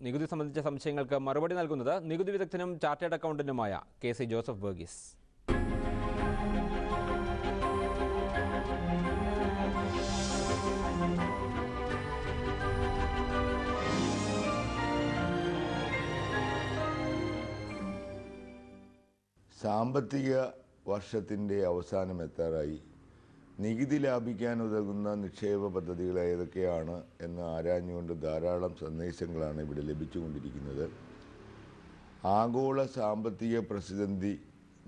നികുതി സംബന്ധിച്ച സംശയങ്ങൾക്ക് മറുപടി നൽകുന്നത് നികുതി വിദഗ്ധനും ചാർട്ടേഡ് അക്കൗണ്ടന്റുമായ കെ.സി. ജോസഫ് വർഗീസ്. സാമ്പത്തിക വർഷത്തിൻ്റെ അവസാനം എത്താറായി. നികുതി ലാഭിക്കാൻ ഉതകുന്ന നിക്ഷേപ പദ്ധതികൾ ഏതൊക്കെയാണ് എന്ന് ആരാഞ്ഞുകൊണ്ട് ധാരാളം സന്ദേശങ്ങളാണ് ഇവിടെ ലഭിച്ചുകൊണ്ടിരിക്കുന്നത്. ആഗോള സാമ്പത്തിക പ്രതിസന്ധി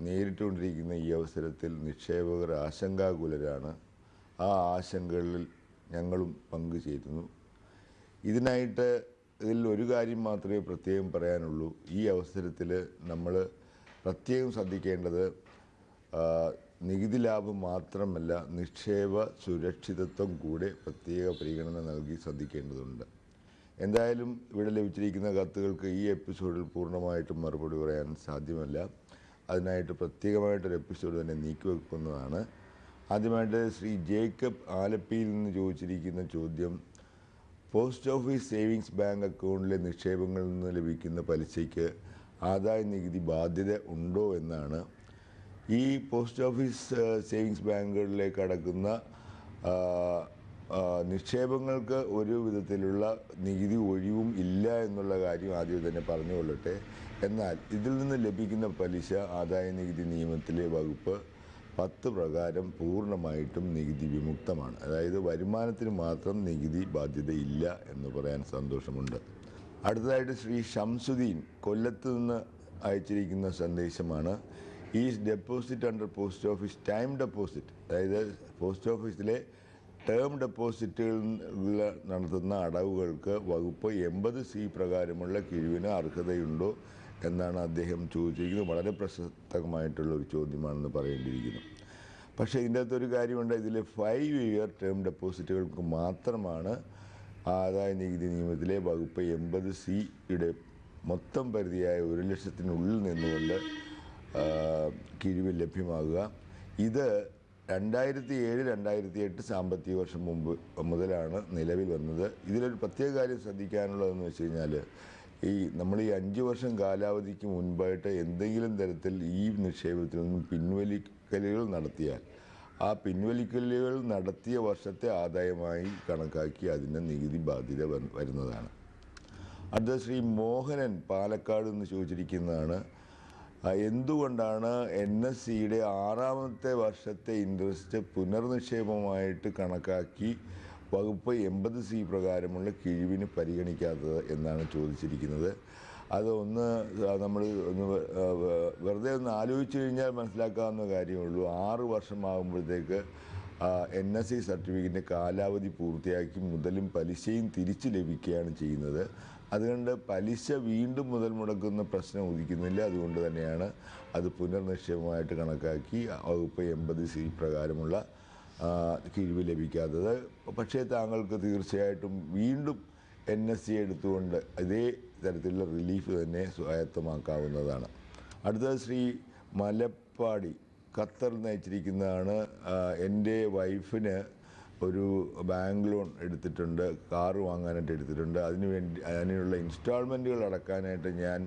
നേരിട്ടുകൊണ്ടിരിക്കുന്ന ഈ അവസരത്തിൽ നിക്ഷേപകർ ആശങ്കാകുലരാണ്. ആ ആശങ്കകളിൽ ഞങ്ങളും പങ്കുചേരുന്നു. ഇതിൽ ഒരു കാര്യം മാത്രമേ പ്രത്യേകം പറയാനുള്ളൂ. ഈ അവസരത്തിൽ നമ്മൾ പ്രത്യേകം ശ്രദ്ധിക്കേണ്ടത് നികുതി ലാഭം മാത്രമല്ല, നിക്ഷേപ സുരക്ഷിതത്വം കൂടെ പ്രത്യേക പരിഗണന നൽകി ശ്രദ്ധിക്കേണ്ടതുണ്ട്. എന്തായാലും ഇവിടെ ലഭിച്ചിരിക്കുന്ന കത്തുകൾക്ക് ഈ എപ്പിസോഡിൽ പൂർണ്ണമായിട്ടും മറുപടി പറയാൻ സാധ്യമല്ല. അതിനായിട്ട് പ്രത്യേകമായിട്ടൊരു എപ്പിസോഡ് തന്നെ നീക്കിവെക്കുന്നതാണ്. ആദ്യമായിട്ട് ശ്രീ ജേക്കബ് ആലപ്പിയിൽ നിന്ന് ചോദിച്ചിരിക്കുന്ന ചോദ്യം, പോസ്റ്റ് ഓഫീസ് സേവിങ്സ് ബാങ്ക് അക്കൗണ്ടിലെ നിക്ഷേപങ്ങളിൽ നിന്ന് ലഭിക്കുന്ന പലിശയ്ക്ക് ആദായ നികുതി ബാധ്യത ഉണ്ടോ എന്നാണ്. ഈ പോസ്റ്റ് ഓഫീസ് സേവിങ്സ് ബാങ്കുകളിലേക്ക് അടക്കുന്ന നിക്ഷേപങ്ങൾക്ക് ഒരു വിധത്തിലുള്ള നികുതി ഒഴിവും ഇല്ല എന്നുള്ള കാര്യം ആദ്യം തന്നെ പറഞ്ഞുകൊള്ളട്ടെ. എന്നാൽ ഇതിൽ നിന്ന് ലഭിക്കുന്ന പലിശ ആദായ നികുതി നിയമത്തിലെ വകുപ്പ് 10 പ്രകാരം പൂർണ്ണമായിട്ടും നികുതി വിമുക്തമാണ്. അതായത് വരുമാനത്തിന് മാത്രം നികുതി ബാധ്യതയില്ല എന്ന് പറയാൻ സന്തോഷമുണ്ട്. അടുത്തതായിട്ട് ശ്രീ ഷംസുദ്ദീൻ കൊല്ലത്ത് നിന്ന് അയച്ചിരിക്കുന്ന സന്ദേശമാണ്, is deposit under post office time deposit, അതായത് പോസ്റ്റ് ഓഫീസിലെ ടേം ഡെപ്പോസിറ്റുകളിൽ നടത്തുന്ന അടവുകൾക്ക് വകുപ്പ് 80C പ്രകാരമുള്ള കിഴിവിന് അർഹതയുണ്ടോ എന്നാണ് അദ്ദേഹം ചോദിച്ചിരിക്കുന്നത്. വളരെ പ്രസക്തമായിട്ടുള്ളൊരു ചോദ്യമാണെന്ന് പറയേണ്ടിയിരിക്കുന്നു. പക്ഷേ ഇതിൻ്റെ അകത്തൊരു കാര്യമുണ്ട്. ഇതിൽ 5 ഇയർ ടേം ഡെപ്പോസിറ്റുകൾക്ക് മാത്രമാണ് ആദായ നികുതി നിയമത്തിലെ വകുപ്പ് 80C മൊത്തം പരിധിയായ 1 ലക്ഷത്തിനുള്ളിൽ നിന്നുകൊണ്ട് കിഴിവ് ലഭ്യമാകുക. ഇത് 2007-2008 സാമ്പത്തിക വർഷം മുതലാണ് നിലവിൽ വന്നത്. ഇതിലൊരു പ്രത്യേക കാര്യം ശ്രദ്ധിക്കാനുള്ളതെന്ന് വെച്ച് കഴിഞ്ഞാൽ, നമ്മൾ ഈ 5 വർഷം കാലാവധിക്ക് മുൻപായിട്ട് എന്തെങ്കിലും തരത്തിൽ ഈ നിക്ഷേപത്തിൽ നിന്നും പിൻവലിക്കലുകൾ നടത്തിയാൽ ആ പിൻവലിക്കലുകൾ നടത്തിയ വർഷത്തെ ആദായമായി കണക്കാക്കി അതിന് നികുതി ബാധ്യത വരുന്നതാണ്. അടുത്ത ശ്രീ മോഹനൻ പാലക്കാട് നിന്ന് ചോദിച്ചിരിക്കുന്നതാണ്, എന്തുകൊണ്ടാണ് NSCയുടെ 6ാമത്തെ വർഷത്തെ ഇൻട്രസ്റ്റ് പുനർനിക്ഷേപമായിട്ട് കണക്കാക്കി വകുപ്പ് 80C പ്രകാരമുള്ള കിഴിവിന് പരിഗണിക്കാത്തത് എന്നാണ് ചോദിച്ചിരിക്കുന്നത്. അതൊന്ന് നമ്മൾ വെറുതെ ഒന്ന് ആലോചിച്ച് കഴിഞ്ഞാൽ മനസ്സിലാക്കാവുന്ന കാര്യമുള്ളൂ. 6 വർഷമാകുമ്പോഴത്തേക്ക് NSC സർട്ടിഫിക്കറ്റിൻ്റെ കാലാവധി പൂർത്തിയാക്കി മുതലും പലിശയും തിരിച്ചു ലഭിക്കുകയാണ് ചെയ്യുന്നത്. അതുകൊണ്ട് പലിശ വീണ്ടും മുതൽ മുടക്കുന്ന പ്രശ്നം ഉദിക്കുന്നില്ല. അതുകൊണ്ട് തന്നെയാണ് അത് പുനർനിക്ഷേപമായിട്ട് കണക്കാക്കി വകുപ്പ് 80C പ്രകാരമുള്ള കിഴിവ് ലഭിക്കാത്തത്. പക്ഷേ താങ്കൾക്ക് തീർച്ചയായിട്ടും വീണ്ടും NSC എടുത്തുകൊണ്ട് ഇതേ തരത്തിലുള്ള റിലീഫ് തന്നെ സ്വായത്തമാക്കാവുന്നതാണ്. അടുത്തത് ശ്രീ മലപ്പാടി ഖത്തറിൽ നിന്ന് അയച്ചിരിക്കുന്നതാണ്, എൻ്റെ വൈഫിന് ഒരു ബാങ്ക് ലോൺ എടുത്തിട്ടുണ്ട്, കാറ് വാങ്ങാനായിട്ട് എടുത്തിട്ടുണ്ട്. അതിനുള്ള ഇൻസ്റ്റാൾമെൻറ്റുകൾ അടക്കാനായിട്ട് ഞാൻ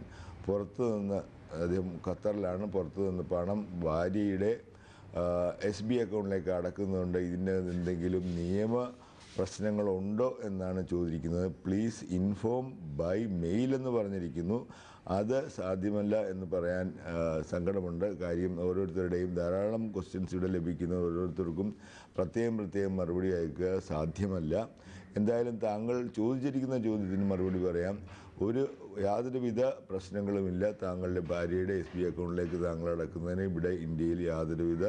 പുറത്തു നിന്ന്, അദ്ദേഹം ഖത്തറിലാണ്, പുറത്തു നിന്ന് പണം ഭാര്യയുടെ SB അക്കൗണ്ടിലേക്ക് അടക്കുന്നുണ്ട്. ഇതിന് എന്തെങ്കിലും നിയമ പ്രശ്നങ്ങളുണ്ടോ എന്നാണ് ചോദിച്ചിരിക്കുന്നത്. പ്ലീസ് ഇൻഫോം ബൈ മെയിൽ എന്ന് പറഞ്ഞിരിക്കുന്നു. അത് സാധ്യമല്ല എന്ന് പറയാൻ സങ്കടമുണ്ട്. കാര്യം ഓരോരുത്തരുടെയും ധാരാളം ക്വസ്റ്റ്യൻസ് ഇവിടെ ലഭിക്കുന്ന ഓരോരുത്തർക്കും പ്രത്യേകം മറുപടി അയക്കുക സാധ്യമല്ല. എന്തായാലും താങ്കൾ ചോദിച്ചിരിക്കുന്ന ചോദ്യത്തിന് മറുപടി പറയാം. യാതൊരുവിധ പ്രശ്നങ്ങളുമില്ല. താങ്കളുടെ ഭാര്യയുടെ SB അക്കൗണ്ടിലേക്ക് താങ്കൾ അടക്കുന്നതിന് ഇവിടെ ഇന്ത്യയിൽ യാതൊരുവിധ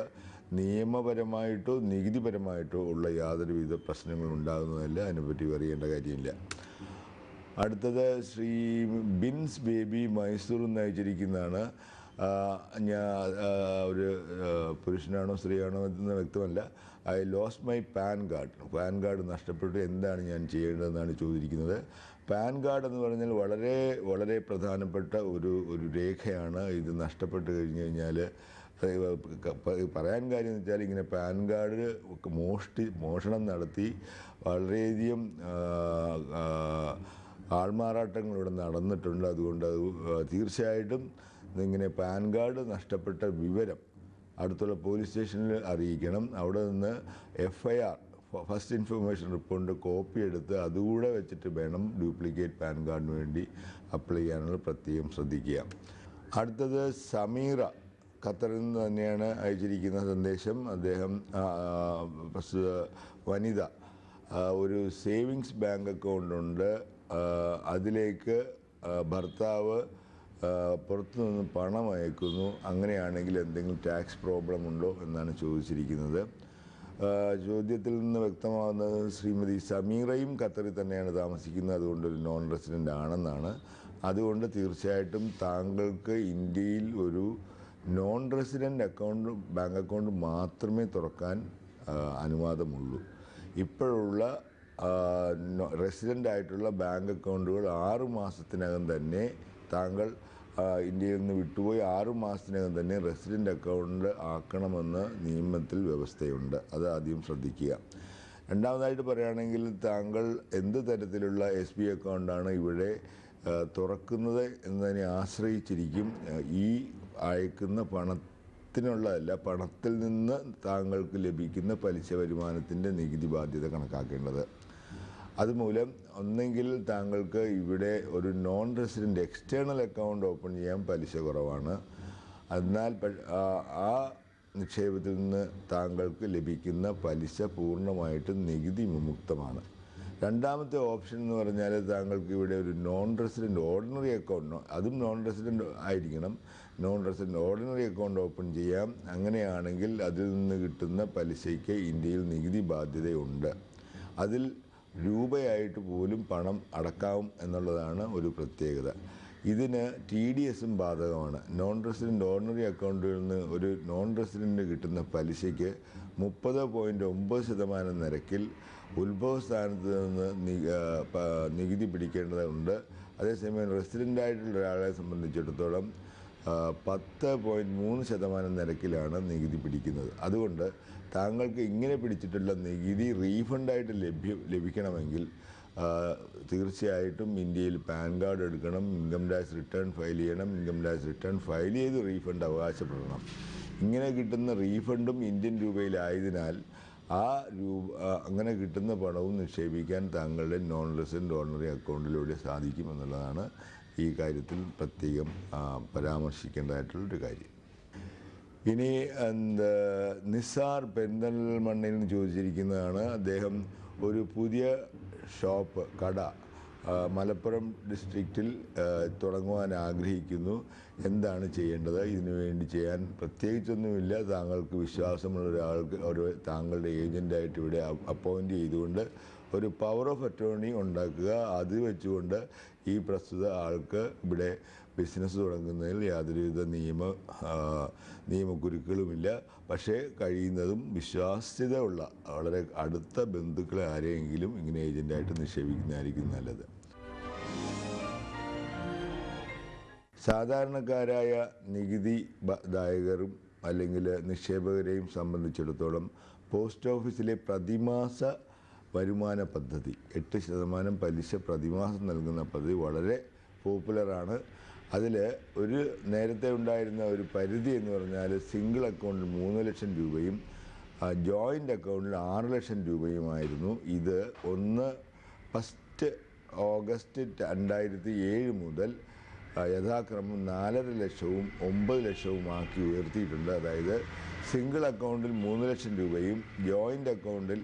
നിയമപരമായിട്ടോ നികുതിപരമായിട്ടോ ഉള്ള യാതൊരുവിധ പ്രശ്നങ്ങളും ഉണ്ടാകുന്നതല്ല. അതിനെപ്പറ്റി അറിയേണ്ട കാര്യമില്ല. അടുത്തത് ശ്രീ ബിൻസ് ബേബി മൈസൂർ എന്ന് അയച്ചിരിക്കുന്നതാണ്. ഒരു പുരുഷനാണോ സ്ത്രീയാണോ എന്ന് വ്യക്തമല്ല. I lost my pan card നഷ്ടപ്പെട്ടു, എന്താണ് ഞാൻ ചെയ്യേണ്ടതെന്നാണ് ചോദിച്ചിരിക്കുന്നത്. പാൻ കാർഡ് എന്ന് പറഞ്ഞാൽ വളരെ വളരെ പ്രധാനപ്പെട്ട ഒരു രേഖയാണ്. ഇത് നഷ്ടപ്പെട്ട് കഴിഞ്ഞ് കഴിഞ്ഞാൽ പറയാൻ കാര്യം എന്ന് വെച്ചാൽ, ഇങ്ങനെ പാൻ കാർഡ് മോഷണം നടത്തി വളരെയധികം ആൾമാറാട്ടങ്ങൾ ഇവിടെ നടന്നിട്ടുണ്ട്. അതുകൊണ്ട് അത് തീർച്ചയായിട്ടും ഇങ്ങനെ പാൻ കാർഡ് നഷ്ടപ്പെട്ട വിവരം അടുത്തുള്ള പോലീസ് സ്റ്റേഷനിൽ അറിയിക്കണം. അവിടെ നിന്ന് FIR ഫസ്റ്റ് ഇൻഫർമേഷൻ റിപ്പോർട്ടിൻ്റെ കോപ്പി എടുത്ത് അതുകൂടെ വെച്ചിട്ട് വേണം ഡ്യൂപ്ലിക്കേറ്റ് പാൻ കാർഡിന് വേണ്ടി അപ്ലൈ ചെയ്യാനുള്ള പ്രത്യേകം ശ്രദ്ധിക്കുക. അടുത്തത് സമീറ ഖത്തറിൽ നിന്ന് തന്നെയാണ് അയച്ചിരിക്കുന്ന സന്ദേശം. അദ്ദേഹം വനിത ഒരു സേവിങ്സ് ബാങ്ക് അക്കൗണ്ടുണ്ട്, അതിലേക്ക് ഭർത്താവ് പുറത്തുനിന്ന് പണം അയക്കുന്നു, അങ്ങനെയാണെങ്കിൽ എന്തെങ്കിലും ടാക്സ് പ്രോബ്ലം ഉണ്ടോ എന്നാണ് ചോദിച്ചിരിക്കുന്നത്. ചോദ്യത്തിൽ നിന്ന് വ്യക്തമാകുന്നത് ശ്രീമതി സമീറയും ഖത്തറിൽ തന്നെയാണ് താമസിക്കുന്നത്, അതുകൊണ്ടൊരു നോൺ റെസിഡൻ്റ് ആണെന്നാണ്. അതുകൊണ്ട് തീർച്ചയായിട്ടും താങ്കൾക്ക് ഇന്ത്യയിൽ ഒരു നോൺ റെസിഡൻ്റ് ബാങ്ക് അക്കൗണ്ട് മാത്രമേ തുറക്കാൻ അനുവാദമുള്ളൂ. ഇപ്പോഴുള്ള റെസിഡൻ്റ് ആയിട്ടുള്ള ബാങ്ക് അക്കൗണ്ടുകൾ 6 മാസത്തിനകം തന്നെ താങ്കൾ ഇന്ത്യയിൽ നിന്ന് വിട്ടുപോയി 6 മാസത്തിനകം തന്നെ റെസിഡൻ്റ് അക്കൗണ്ട് ആക്കണമെന്ന് നിയമത്തിൽ വ്യവസ്ഥയുണ്ട്. അത് ആദ്യം ശ്രദ്ധിക്കുക. രണ്ടാമതായിട്ട് പറയുകയാണെങ്കിൽ താങ്കൾ എന്ത് തരത്തിലുള്ള SB അക്കൗണ്ടാണ് ഇവിടെ തുറക്കുന്നത് എന്നതിനെ ആശ്രയിച്ചിരിക്കും ഈ അയക്കുന്ന പണത്തിനുള്ളതല്ല, പണത്തിൽ നിന്ന് താങ്കൾക്ക് ലഭിക്കുന്ന പലിശ വരുമാനത്തിൻ്റെ നികുതി ബാധ്യത കണക്കാക്കേണ്ടത്. അതുമൂലം ഒന്നെങ്കിൽ താങ്കൾക്ക് ഇവിടെ ഒരു non resident external account open ചെയ്യാൻ പലിശ കുറവാണ്, എന്നാൽ ആ നിക്ഷേപത്തിൽ നിന്ന് താങ്കൾക്ക് ലഭിക്കുന്ന പലിശ പൂർണ്ണമായിട്ടും നികുതി വിമുക്തമാണ്. രണ്ടാമത്തെ ഓപ്ഷൻ എന്ന് പറഞ്ഞാൽ താങ്കൾക്ക് ഇവിടെ ഒരു നോൺ റെസിഡൻ്റ് ഓർഡിനറി അക്കൗണ്ട്, അതും നോൺ റെസിഡൻ്റ് ആയിരിക്കണം, non resident ordinary account open ചെയ്യാം. അങ്ങനെയാണെങ്കിൽ അതിൽ നിന്ന് കിട്ടുന്ന പലിശയ്ക്ക് ഇന്ത്യയിൽ നികുതി ബാധ്യതയുണ്ട്. അതിൽ രൂപയായിട്ട് പോലും പണം അടക്കാവും എന്നുള്ളതാണ് ഒരു പ്രത്യേകത. ഇതിന് TDSഉം ബാധകമാണ്. നോൺ റെസിഡൻ്റ് ഓർഡിനറി അക്കൗണ്ടുകളിൽ നിന്ന് ഒരു നോൺ റെസിഡൻ്റ് കിട്ടുന്ന പലിശയ്ക്ക് 30.9% നിരക്കിൽ ഉത്ഭവസ്ഥാനത്ത് നിന്ന് നികുതി പിടിക്കേണ്ടതുണ്ട്. അതേസമയം റെസിഡൻ്റായിട്ടുള്ള ഒരാളെ സംബന്ധിച്ചിടത്തോളം 10.3% നിരക്കിലാണ് നികുതി പിടിക്കുന്നത്. അതുകൊണ്ട് താങ്കൾക്ക് ഇങ്ങനെ പിടിച്ചിട്ടുള്ള നികുതി റീഫണ്ടായിട്ട് ലഭിക്കണമെങ്കിൽ തീർച്ചയായിട്ടും ഇന്ത്യയിൽ പാൻ കാർഡ് എടുക്കണം, ഇൻകം ടാക്സ് റിട്ടേൺ ഫയൽ ചെയ്യണം, ഇൻകം ടാക്സ് റിട്ടേൺ ഫയൽ ചെയ്ത് റീഫണ്ട് അവകാശപ്പെടണം. ഇങ്ങനെ കിട്ടുന്ന റീഫണ്ടും ഇന്ത്യൻ രൂപയിലായതിനാൽ അങ്ങനെ കിട്ടുന്ന പണവും നിക്ഷേപിക്കാൻ താങ്കളുടെ നോൺ റെസിഡൻ്റ് ഓർഡിനറി അക്കൗണ്ടിലൂടെ സാധിക്കും എന്നുള്ളതാണ് ഈ കാര്യത്തിൽ പ്രത്യേകം പരാമർശിക്കേണ്ടതായിട്ടുള്ളൊരു കാര്യം. ഇനി നിസാർ പെരിന്തൽമണ്ണയിൽ നിന്ന് ചോദിച്ചിരിക്കുന്നതാണ്. അദ്ദേഹം ഒരു പുതിയ കട മലപ്പുറം ഡിസ്ട്രിക്റ്റിൽ തുടങ്ങുവാൻ ആഗ്രഹിക്കുന്നു. എന്താണ് ചെയ്യേണ്ടത്? ഇതിനു വേണ്ടി ചെയ്യാൻ പ്രത്യേകിച്ചൊന്നുമില്ല. താങ്കൾക്ക് വിശ്വാസമുള്ള താങ്കളുടെ ഏജൻ്റായിട്ട് ഇവിടെ അപ്പോയിൻ്റ് ചെയ്തുകൊണ്ട് ഒരു പവർ ഓഫ് അറ്റോർണി ഉണ്ടാക്കുക. അത് വെച്ചുകൊണ്ട് ഈ പ്രസ്തുത ആൾക്ക് ഇവിടെ ബിസിനസ് തുടങ്ങുന്നതിൽ യാതൊരുവിധ നിയമക്കുരുക്കളുമില്ല. പക്ഷേ കഴിയുന്നതും വിശ്വാസ്യത ഉള്ള വളരെ അടുത്ത ബന്ധുക്കളെ ആരെയെങ്കിലും ഇങ്ങനെ ഏജൻ്റായിട്ട് നിക്ഷേപിക്കുന്നതായിരിക്കും നല്ലത്. സാധാരണക്കാരായ നികുതിദായകരും അല്ലെങ്കിൽ നിക്ഷേപകരെയും സംബന്ധിച്ചിടത്തോളം പോസ്റ്റ് ഓഫീസിലെ പ്രതിമാസ വരുമാന പദ്ധതി 8% പലിശ പ്രതിമാസം നൽകുന്ന പദ്ധതി വളരെ പോപ്പുലറാണ്. അതിൽ നേരത്തെ ഉണ്ടായിരുന്ന ഒരു പരിധി എന്ന് പറഞ്ഞാൽ സിംഗിൾ അക്കൗണ്ടിൽ 3 ലക്ഷം രൂപയും ജോയിൻ്റ് അക്കൗണ്ടിൽ 6 ലക്ഷം രൂപയുമായിരുന്നു. ഇത് 1 ഓഗസ്റ്റ് 2007 മുതൽ യഥാക്രമം 4.5 ലക്ഷവും 9 ലക്ഷവുമാക്കി ഉയർത്തിയിട്ടുണ്ട്. അതായത് സിംഗിൾ അക്കൗണ്ടിൽ 3 ലക്ഷം രൂപയും ജോയിൻ്റ് അക്കൗണ്ടിൽ